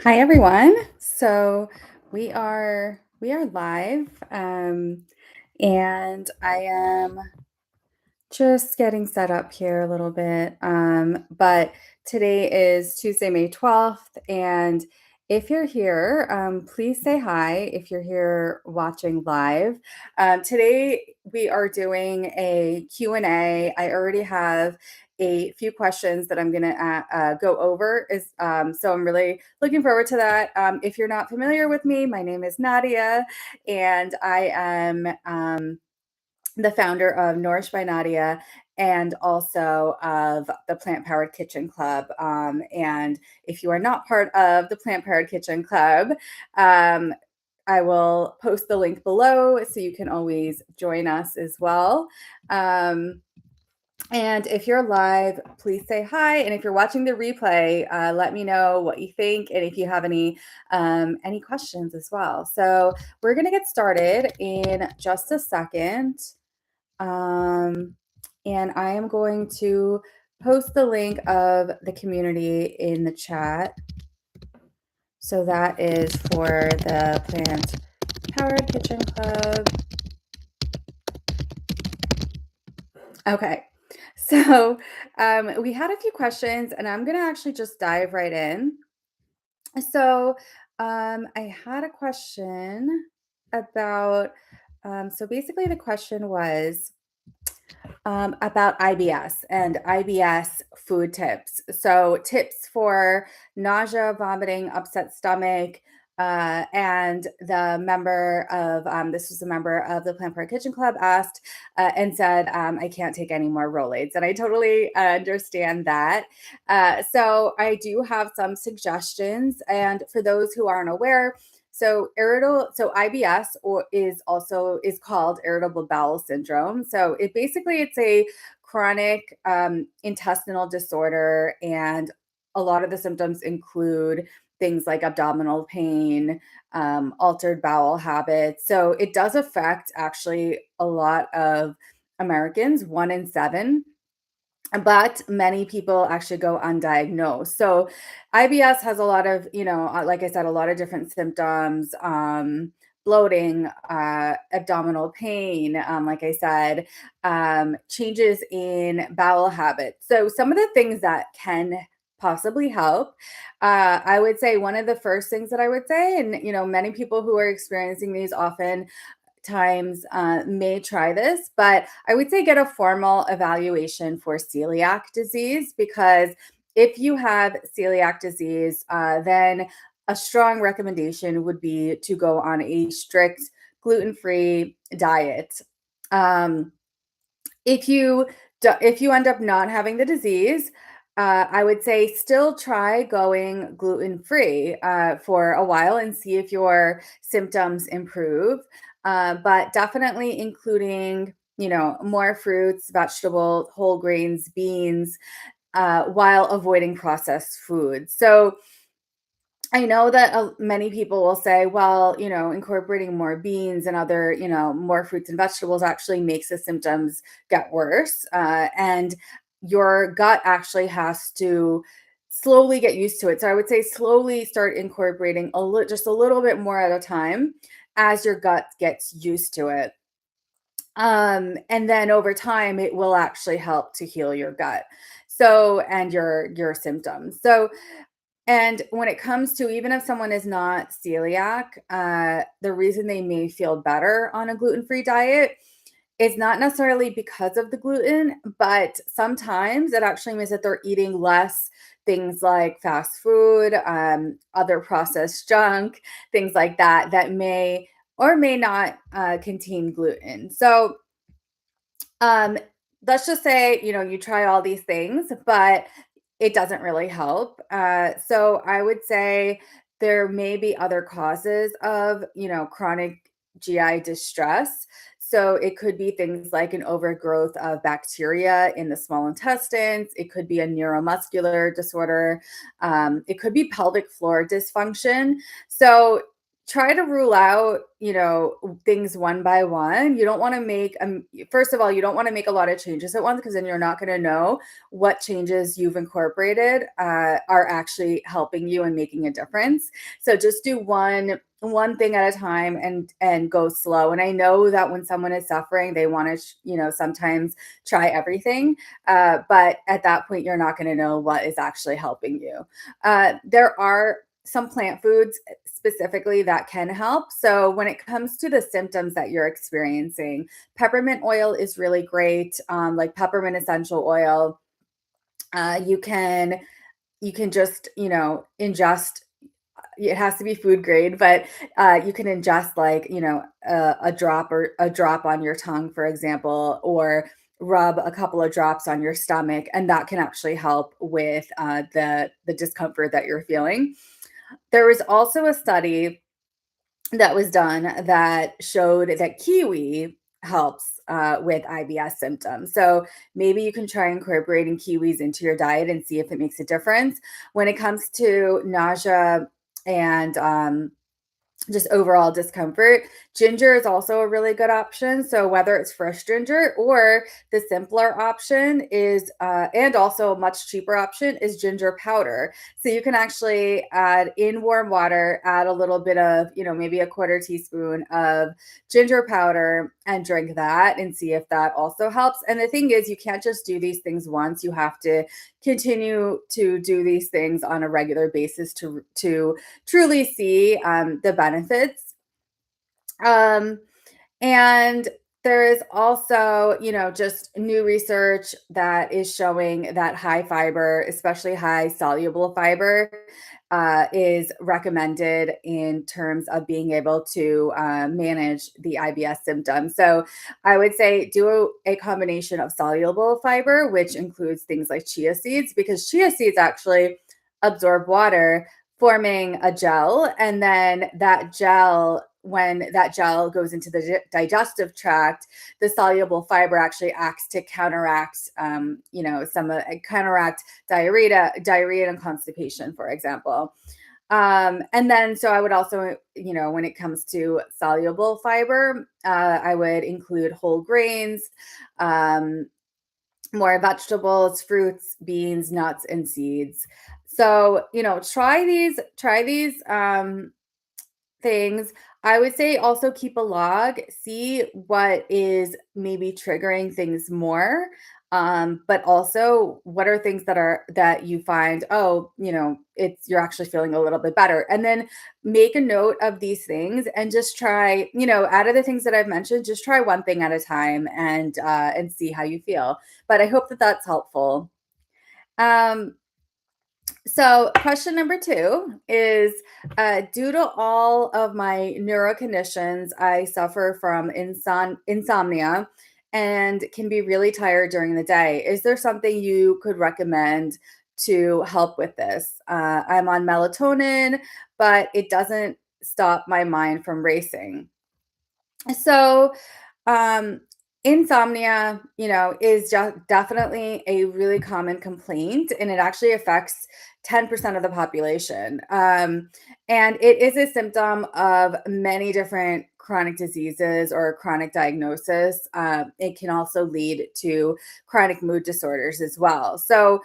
Hi everyone. So we are live, and I am just getting set up here a little bit. But today is Tuesday, May 12th, and if you're here, please say hi if you're here watching live. Today we are doing a Q&A. I already have a few questions that I'm going to go over. So I'm really looking forward to that. If you're not familiar with me, my name is Nadia, and I am the founder of Nourish by Nadia and also of the Plant Powered Kitchen Club. And if you are not part of the Plant Powered Kitchen Club, um, I will post the link below so you can always join us as well. And if you're live, please say hi. And if you're watching the replay, let me know what you think and if you have any questions as well. So we're gonna get started in just a second. Um, and I am going to post the link of the community in the chat. So that is for the Plant Powered Kitchen Club. Okay. So we had a few questions, and I'm going to actually just dive right in. So I had a question about, so basically the question was, about IBS and IBS food tips. So, tips for nausea, vomiting, upset stomach. And the member of this was a member of the Plant Powered Kitchen Club asked and said, I can't take any more Rolaids. And I totally understand that. So I do have some suggestions. And for those who aren't aware, so IBS is called irritable bowel syndrome. So it's a chronic intestinal disorder, and a lot of the symptoms include things like abdominal pain, altered bowel habits. So it does affect actually a lot of Americans, 1 in 7, but many people actually go undiagnosed. So IBS has a lot of, like I said, a lot of different symptoms, bloating, abdominal pain, like I said, changes in bowel habits. So some of the things that can possibly help, I would say one of the first things that I would say, and many people who are experiencing these often times may try this, but I would say get a formal evaluation for celiac disease, because if you have celiac disease, then a strong recommendation would be to go on a strict gluten-free diet. Um, if you end up not having the disease, I would say still try going gluten free for a while and see if your symptoms improve. But definitely including, more fruits, vegetables, whole grains, beans, while avoiding processed foods. So I know that many people will say, well, incorporating more beans and other, more fruits and vegetables actually makes the symptoms get worse. And your gut actually has to slowly get used to it. So I would say slowly start incorporating just a little bit more at a time as your gut gets used to it. And then over time, it will actually help to heal your gut. So, and your symptoms. So and when it comes to, even if someone is not celiac, the reason they may feel better on a gluten-free diet is not necessarily because of the gluten, but sometimes it actually means that they're eating less things like fast food, other processed junk, things like that, that may or may not contain gluten. So um, let's just say, you try all these things, but it doesn't really help. So I would say there may be other causes of, chronic GI distress. So it could be things like an overgrowth of bacteria in the small intestines. It could be a neuromuscular disorder. It could be pelvic floor dysfunction. So try to rule out, things one by one. You don't want to make, first of all, you don't want to make a lot of changes at once because then you're not going to know what changes you've incorporated are actually helping you and making a difference. So just do one thing at a time and go slow. And I know that when someone is suffering, they want to, sometimes try everything. But at that point, you're not going to know what is actually helping you. There are some plant foods specifically that can help. So when it comes to the symptoms that you're experiencing, peppermint oil is really great. Like peppermint essential oil, you can just ingest. It has to be food grade, but you can ingest like a drop on your tongue, for example, or rub a couple of drops on your stomach, and that can actually help with the discomfort that you're feeling. There was also a study that was done that showed that kiwi helps with IBS symptoms. So maybe you can try incorporating kiwis into your diet and see if it makes a difference. When it comes to nausea and just overall discomfort, ginger is also a really good option. So whether it's fresh ginger or the simpler option is, and also a much cheaper option is ginger powder. So you can actually add in warm water, add a little bit of, maybe a quarter teaspoon of ginger powder and drink that and see if that also helps. And the thing is, you can't just do these things once. You have to continue to do these things on a regular basis to truly see the benefits. Um, and there is also, just new research that is showing that high fiber, especially high soluble fiber, is recommended in terms of being able to manage the IBS symptoms. So I would say do a combination of soluble fiber, which includes things like chia seeds, because chia seeds actually absorb water, forming a gel. And then that gel, when that gel goes into the digestive tract, the soluble fiber actually acts to counteract, counteract diarrhea and constipation, for example. And then, so I would also, when it comes to soluble fiber, I would include whole grains, more vegetables, fruits, beans, nuts, and seeds. So, try these things. I would say also keep a log, see what is maybe triggering things more. But also what are things that you find, oh, you're actually feeling a little bit better. And then make a note of these things and just try, out of the things that I've mentioned, just try one thing at a time and see how you feel. But I hope that that's helpful. Um, so, question number two is due to all of my neuro conditions, I suffer from insomnia and can be really tired during the day. Is there something you could recommend to help with this? I'm on melatonin, but it doesn't stop my mind from racing. So, um, insomnia, is just definitely a really common complaint, and it actually affects 10% of the population. And it is a symptom of many different chronic diseases or chronic diagnosis. It can also lead to chronic mood disorders as well. So,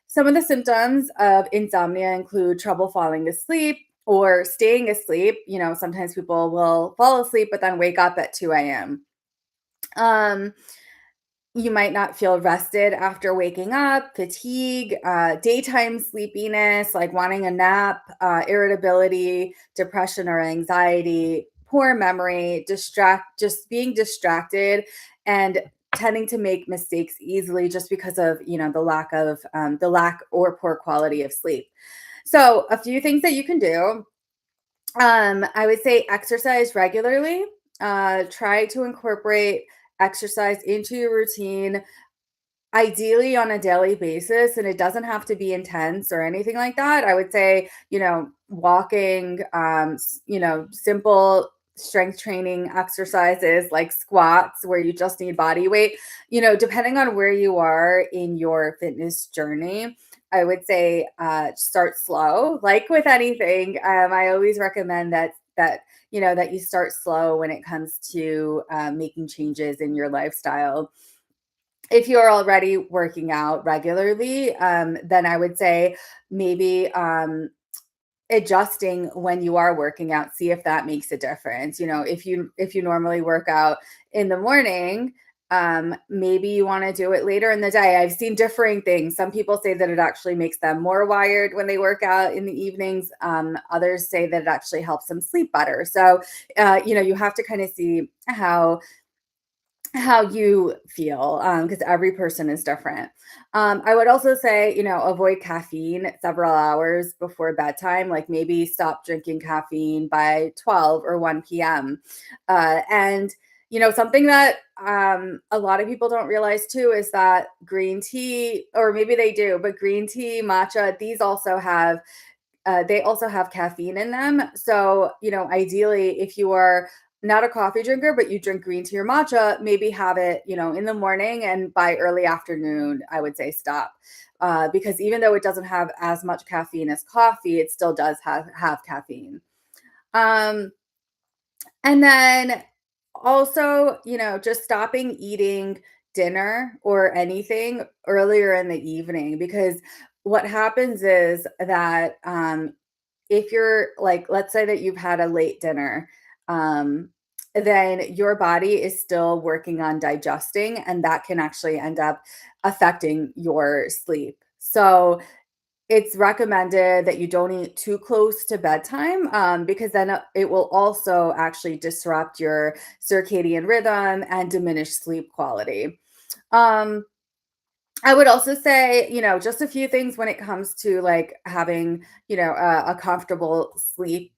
some of the symptoms of insomnia include trouble falling asleep or staying asleep. Sometimes people will fall asleep but then wake up at 2 a.m. Um, you might not feel rested after waking up, fatigue, daytime sleepiness, like wanting a nap, irritability, depression or anxiety, poor memory, just being distracted, and tending to make mistakes easily just because of the lack or poor quality of sleep. So a few things that you can do. I would say exercise regularly. Try to incorporate exercise into your routine, ideally on a daily basis, and it doesn't have to be intense or anything like that. I would say, walking, simple strength training exercises like squats where you just need body weight, depending on where you are in your fitness journey. I would say start slow. Like with anything, I always recommend that that that you start slow when it comes to making changes in your lifestyle. If you're already working out regularly, then I would say maybe adjusting when you are working out, see if that makes a difference. If you normally work out in the morning, maybe you want to do it later in the day. I've seen differing things. Some people say that it actually makes them more wired when they work out in the evenings. Others say that it actually helps them sleep better. So you have to kind of see how you feel, because every person is different. I would also say, avoid caffeine several hours before bedtime, like maybe stop drinking caffeine by 12 or 1 p.m. And something that a lot of people don't realize too is that green tea, or maybe they do, but green tea, matcha, these also have they also have caffeine in them. So, ideally, if you are not a coffee drinker, but you drink green tea or matcha, maybe have it, in the morning, and by early afternoon, I would say stop. Because even though it doesn't have as much caffeine as coffee, it still does have caffeine. Um, and then also, just stopping eating dinner or anything earlier in the evening, because what happens is that if you're like, let's say that you've had a late dinner, um, then your body is still working on digesting, and that can actually end up affecting your sleep. So it's recommended that you don't eat too close to bedtime, because then it will also actually disrupt your circadian rhythm and diminish sleep quality. Um, I would also say, just a few things when it comes to like having, a comfortable sleep,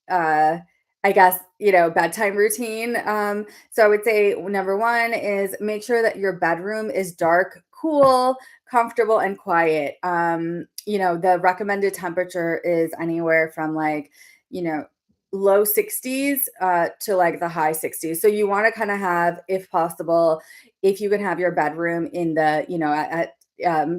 uh, I guess, bedtime routine. So I would say number one is make sure that your bedroom is dark, cool, comfortable, and quiet. The recommended temperature is anywhere from like, you know, low 60s to like the high 60s. So you want to kind of have, if possible, if you can have your bedroom in the,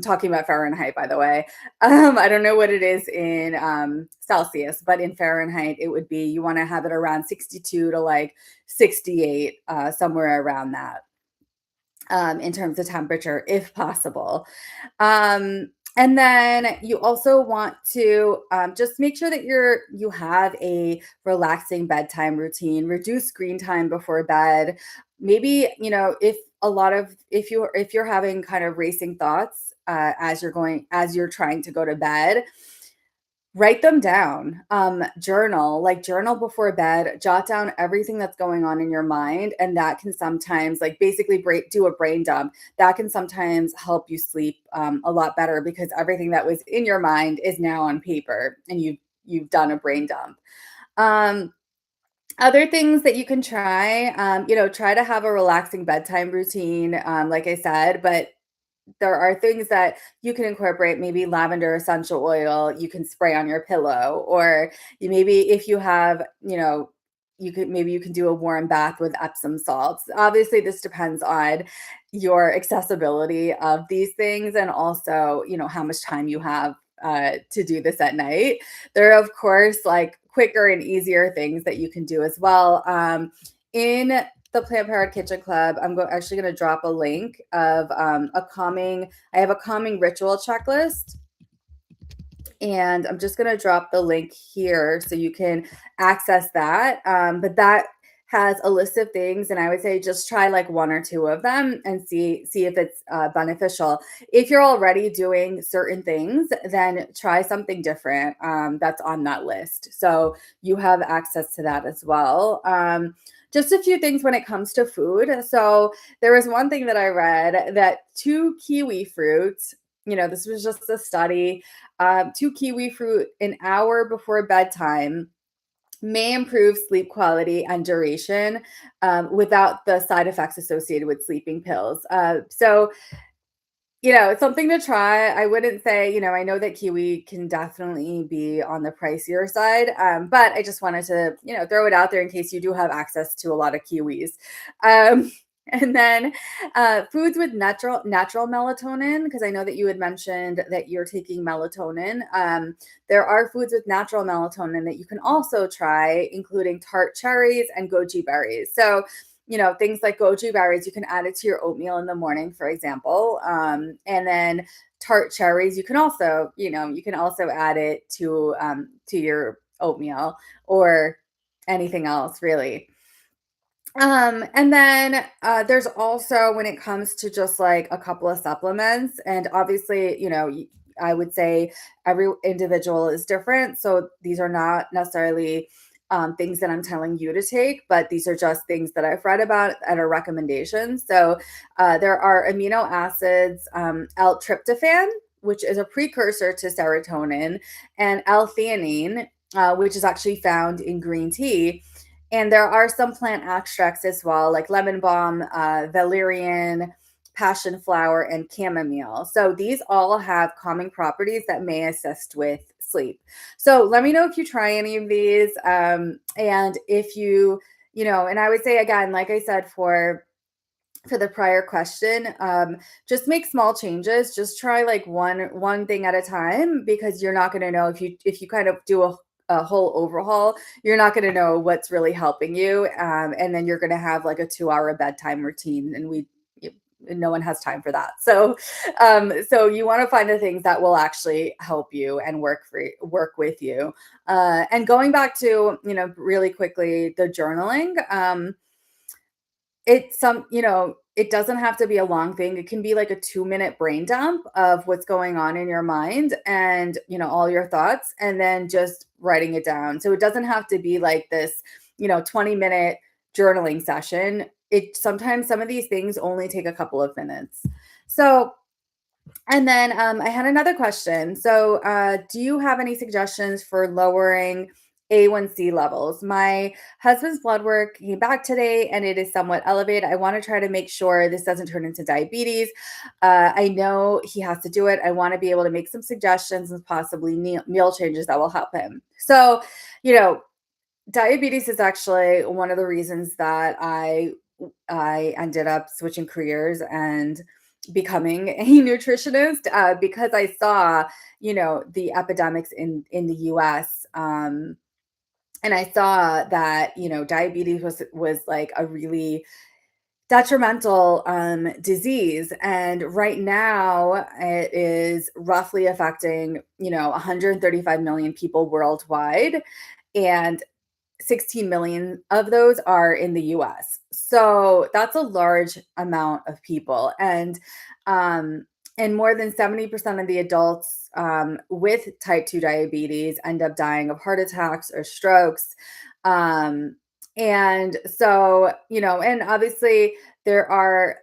talking about Fahrenheit, by the way. I don't know what it is in Celsius, but in Fahrenheit, it would be you want to have it around 62 to like 68, somewhere around that, in terms of temperature, if possible. And then you also want to just make sure that you have a relaxing bedtime routine. Reduce screen time before bed. Maybe if you're having kind of racing thoughts as you're trying to go to bed, write them down. Journal before bed, jot down everything that's going on in your mind. And that can sometimes, like, basically do a brain dump. That can sometimes help you sleep a lot better, because everything that was in your mind is now on paper, and you've done a brain dump. Um, Other things that you can try, try to have a relaxing bedtime routine, like I said, but there are things that you can incorporate, maybe lavender essential oil you can spray on your pillow, or maybe if you have, you can do a warm bath with Epsom salts. Obviously, this depends on your accessibility of these things, and also, how much time you have to do this at night. There are, of course, like quicker and easier things that you can do as well. In the Plant Powered Kitchen Club, actually going to drop a link of I have a calming ritual checklist, and I'm just going to drop the link here so you can access that. But that has a list of things, and I would say just try like one or two of them and see if it's beneficial. If you're already doing certain things, then try something different that's on that list, so you have access to that as well. Just a few things when it comes to food. So there was one thing that I read, that two kiwi fruits, this was just a study, two kiwi fruit an hour before bedtime may improve sleep quality and duration, without the side effects associated with sleeping pills. So, it's something to try. I wouldn't say, I know that kiwi can definitely be on the pricier side, but I just wanted to, throw it out there in case you do have access to a lot of kiwis. Um, And then foods with natural melatonin, because I know that you had mentioned that you're taking melatonin. There are foods with natural melatonin that you can also try, including tart cherries and goji berries. So, things like goji berries, you can add it to your oatmeal in the morning, for example. And then tart cherries, you can also add it to your oatmeal or anything else, really. And then there's also when it comes to just like a couple of supplements, and obviously, I would say every individual is different. So these are not necessarily things that I'm telling you to take, but these are just things that I've read about that are recommendations. So there are amino acids, L-tryptophan, which is a precursor to serotonin, and L-theanine, which is actually found in green tea, and there are some plant extracts as well, like lemon balm, valerian, passion flower, and chamomile. So these all have calming properties that may assist with sleep. So let me know if you try any of these. And if and I would say again, like I said, for the prior question, just make small changes. Just try like one thing at a time, because you're not going to know if you kind of do a whole overhaul, you're not going to know what's really helping you, and then you're going to have like a 2 hour bedtime routine, and no one has time for that. So you want to find the things that will actually help you and work with you. And going back to really quickly, the journaling. It doesn't have to be a long thing. It can be like a 2-minute brain dump of what's going on in your mind and, all your thoughts, and then just writing it down. So it doesn't have to be like this, 20-minute journaling session. Sometimes some of these things only take a couple of minutes. So, and then I had another question. So, do you have any suggestions for lowering A1C levels? My husband's blood work came back today and it is somewhat elevated. I want to try to make sure this doesn't turn into diabetes. I know he has to do it. I want to be able to make some suggestions and possibly meal changes that will help him. So, you know, diabetes is actually one of the reasons that I ended up switching careers and becoming a nutritionist, because I saw, the epidemics in the U.S. And I saw that diabetes was like a really detrimental disease, and right now it is roughly affecting 135 million people worldwide, and 16 million of those are in the US. So that's a large amount of people. Um, and more than 70% of the adults with type 2 diabetes end up dying of heart attacks or strokes. Um, and so, and obviously there are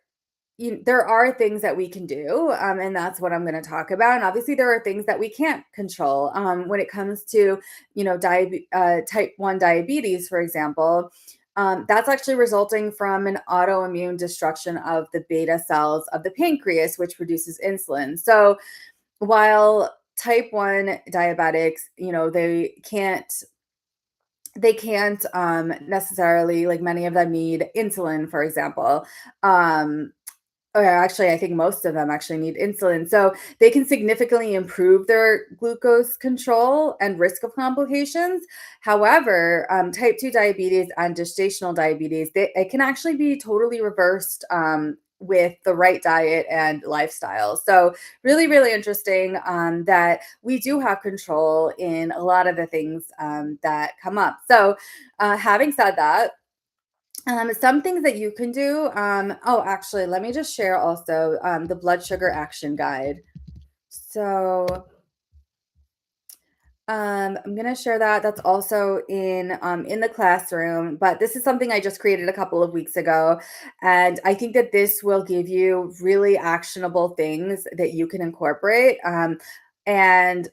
there are things that we can do, and that's what I'm going to talk about. And obviously, there are things that we can't control when it comes to, type 1 diabetes, for example. That's actually resulting from an autoimmune destruction of the beta cells of the pancreas, which produces insulin. So while type 1 diabetics, they can't necessarily, like, many of them need insulin, for example. Or actually, I think most of them actually need insulin. So they can significantly improve their glucose control and risk of complications. However, type 2 diabetes and gestational diabetes, it can actually be totally reversed with the right diet and lifestyle. So really, really interesting that we do have control in a lot of the things that come up. So having said that, some things that you can do. Actually, let me just share also the blood sugar action guide. So I'm gonna share that. That's also in the classroom, but this is something I just created a couple of weeks ago, and I think that this will give you really actionable things that you can incorporate. And and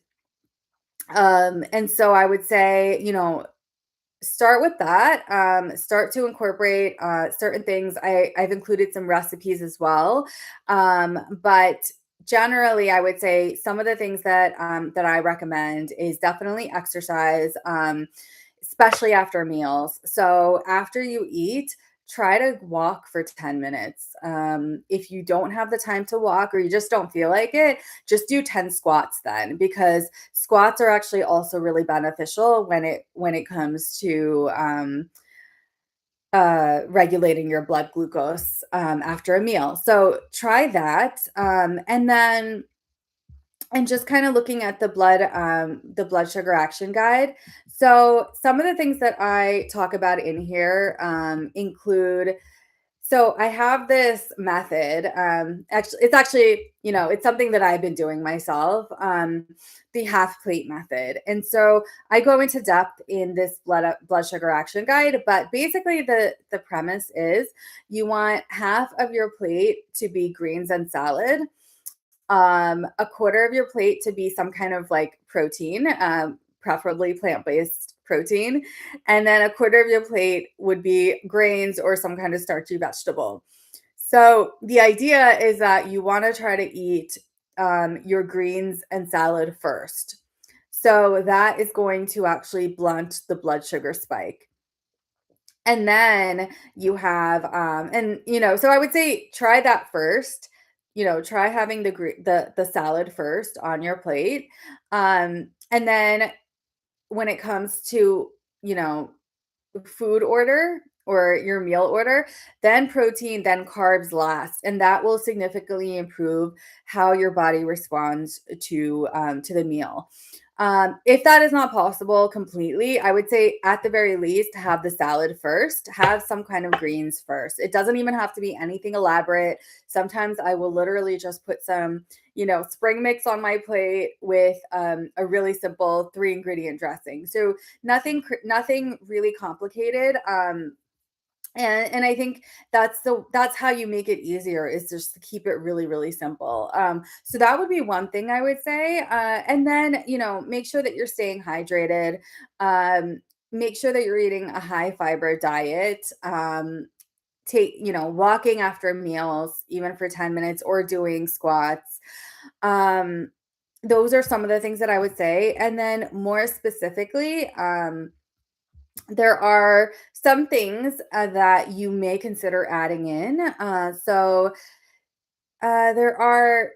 so I would say, start with that. Start to incorporate certain things. I've included some recipes as well, but generally, I would say some of the things that I recommend is definitely exercise, especially after meals. So after you eat, try to walk for 10 minutes. If you don't have the time to walk or you just don't feel like it, just do 10 squats then, because squats are actually also really beneficial when it comes to regulating your blood glucose after a meal. So try that. And just kind of looking at the blood sugar action guide. So some of the things that I talk about in here include, so I have this method. It's something that I've been doing myself, the half plate method. And so I go into depth in this blood sugar action guide, but basically the premise is you want half of your plate to be greens and salad, a quarter of your plate to be some kind of like protein, preferably plant-based protein, and then a quarter of your plate would be grains or some kind of starchy vegetable. So the idea is that you want to try to eat your greens and salad first. So that is going to actually blunt the blood sugar spike. And then you have, so I would say try that first. Try having the salad first on your plate. And then when it comes to, you know, food order or your meal order, then protein, then carbs last, and that will significantly improve how your body responds to the meal. If that is not possible completely, I would say at the very least have the salad first, have some kind of greens first. It doesn't even have to be anything elaborate. Sometimes I will literally just put some, spring mix on my plate with a really simple 3 ingredient dressing. So nothing really complicated. And I think that's how you make it easier, is just to keep it really, really simple. So that would be one thing I would say. And then, make sure that you're staying hydrated. Make sure that you're eating a high fiber diet. Walking after meals, even for 10 minutes, or doing squats. Those are some of the things that I would say. And then more specifically, there are some things that you may consider adding in. There are,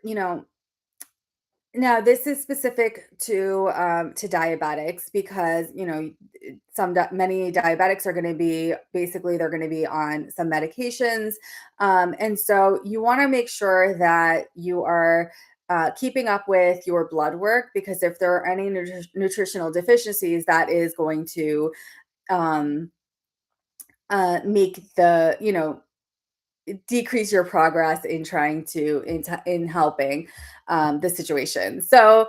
now this is specific to diabetics, because many diabetics are going to be, basically they're going to be on some medications, and so you want to make sure that you are keeping up with your blood work, because if there are any nutritional deficiencies, that is going to um, make decrease your progress in trying to in helping the situation. So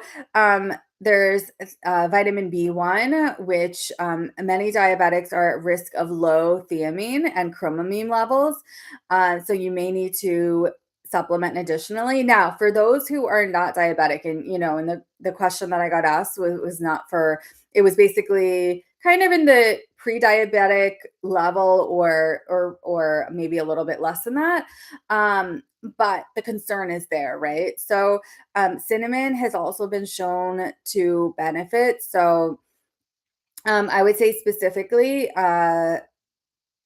there's vitamin B1, which many diabetics are at risk of low thiamine and chromium levels. So you may need to supplement additionally. Now, for those who are not diabetic, and the question that I got asked was not for, it was basically kind of in the pre-diabetic level, or maybe a little bit less than that. But the concern is there, right? So cinnamon has also been shown to benefit. So I would say specifically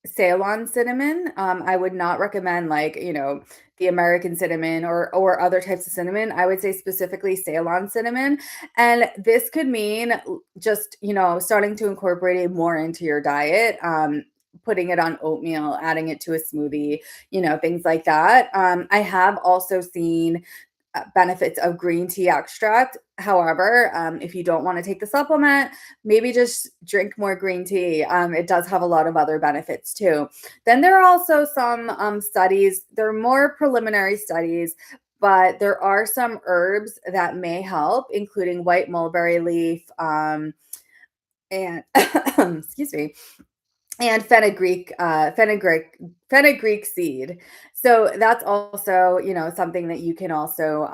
Ceylon cinnamon. I would not recommend, like, the American cinnamon or other types of cinnamon. I would say specifically Ceylon cinnamon. And this could mean just, starting to incorporate it more into your diet. Putting it on oatmeal, adding it to a smoothie, things like that. I have also seen benefits of green tea extract. However, if you don't want to take the supplement, maybe just drink more green tea. It does have a lot of other benefits too. Then there are also some studies, they're more preliminary studies, but there are some herbs that may help, including white mulberry leaf, and excuse me, and fenugreek seed. So that's also, something that you can also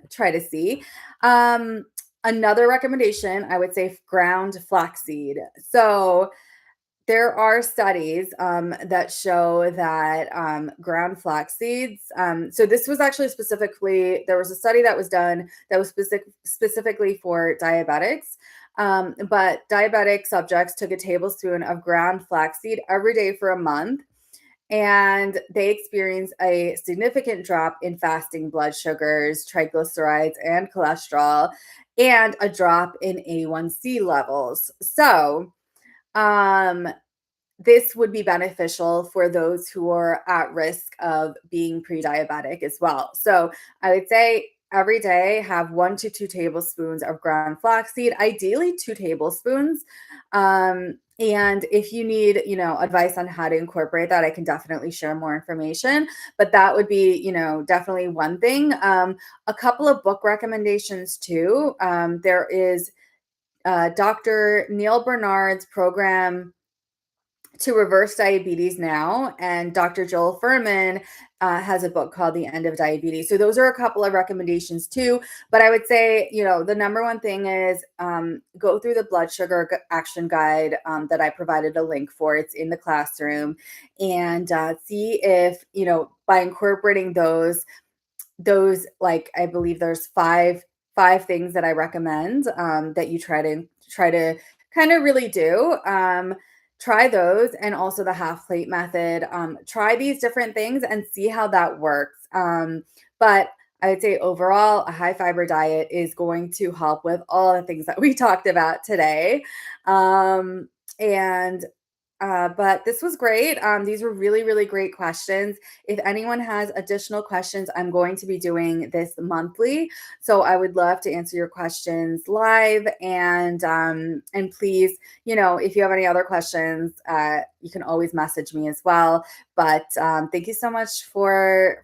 try to see. Another recommendation, I would say, ground flaxseed. So there are studies that show that ground flax seeds. So this was actually there was a study that was done that was specifically for diabetics. But diabetic subjects took a tablespoon of ground flaxseed every day for a month. and they experience a significant drop in fasting blood sugars, triglycerides, and cholesterol, and a drop in A1C levels. So, um, this would be beneficial for those who are at risk of being pre-diabetic as well. So I would say every day have 1 to 2 tablespoons of ground flaxseed, ideally 2 tablespoons. And if you need, advice on how to incorporate that, I can definitely share more information. But that would be, definitely one thing. A couple of book recommendations too. There is Dr. Neil Bernard's program to reverse diabetes now, and Dr. Joel Furman has a book called The End of Diabetes. So those are a couple of recommendations too. But I would say, the number one thing is go through the blood sugar action guide that I provided a link for. It's in the classroom, and see if, by incorporating those, like, I believe there's five things that I recommend that you try to kind of really do. Try those, and also the half plate method. Try these different things and see how that works. But I would say overall, a high fiber diet is going to help with all the things that we talked about today. And but this was great. These were really, really great questions. If anyone has additional questions, I'm going to be doing this monthly, so I would love to answer your questions live. And please, if you have any other questions, you can always message me as well. But thank you so much for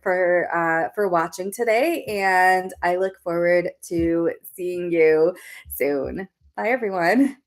watching today, and I look forward to seeing you soon. Bye, everyone.